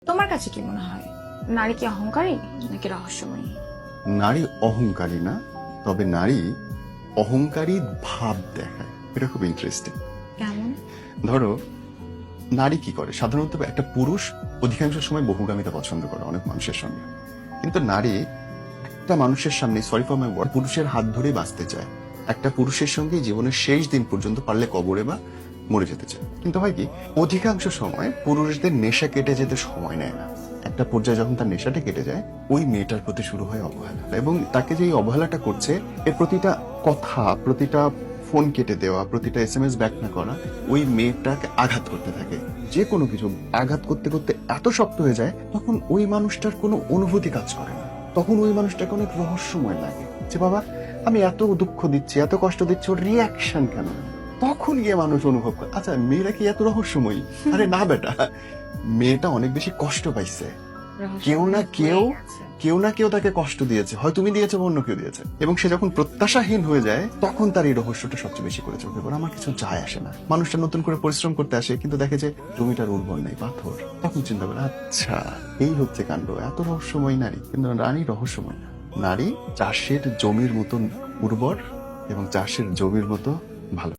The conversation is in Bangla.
তোমার কাছে কি মনে হয় নারী কি অহংকারী নাকি রহস্যময়ী? নারী অহংকারী না, তবে নারী অহংকারী ভাব দেখায়। এটা খুব ইন্টারেস্টিং। কেমন? ধরো, নারী কি করে? সাধারণত একটা পুরুষ অধিকাংশ সময় বহুগামিতা পছন্দ করে অনেক মানুষের সঙ্গে, কিন্তু নারী একটা মানুষের সামনে, সরি ফর মাই ওয়ার্ড, পুরুষের হাত ধরে বাঁচতে চায়। একটা পুরুষের সঙ্গে জীবনের শেষ দিন পর্যন্ত পারলে কবরে বা মরে যেতে চায়। কিন্তু হয় কি, অধিকাংশ সময় পুরুষদের নেশা কেটে যেতে সময় নেয় না। একটা পর্যায়ে যখন তার নেশাটা কেটে যায়, ওই মেয়েটার প্রতি শুরু হয় অবহেলা, এবং তাকে যে এই অবহেলাটা করছে, এর প্রতিটা কথা, প্রতিটা ফোন কেটে দেওয়া, প্রতিটা SMS ব্যাক না করা, ওই মেয়েটাকে আঘাত করতে থাকে। যে কোনো কিছু আঘাত করতে করতে এত শক্ত হয়ে যায়, তখন ওই মানুষটার কোনো অনুভূতি কাজ করে না। তখন ওই মানুষটাকে অনেক রহস্যময় লাগে যে বাবা, আমি এত দুঃখ দিচ্ছি, এত কষ্ট দিচ্ছি, ওর রিয়াকশন কেন? তখন গিয়ে মানুষ অনুভব করে, আচ্ছা মেয়েরা কি এত রহস্যময়ী? আরে না বেটা, মেয়েটা অনেক বেশি কষ্ট পাইছে। কেউ না কেউ, কেউ না কেউ তাকে কষ্ট দিয়েছে, হয় তুমি দিয়েছো বা অন্য কেউ দিয়েছে, এবং সে যখন প্রত্যাশাহীন হয়ে যায়, তখন তার এই রহস্যটা সবচেয়ে বেশি করে চোখে পড়ে। আমার কিছু যায় আসে না। মানুষটা নতুন করে পরিশ্রম করতে আসে, কিন্তু দেখে যে জমিটার উর্বর নেই, পাথর। তখন চিন্তা করে, আচ্ছা এই হচ্ছে কাণ্ড, এত রহস্যময় নারী। কিন্তু রানী রহস্যময় না। নারী চাষের জমির মতন উর্বর এবং চাষের জমির মতো ভালো।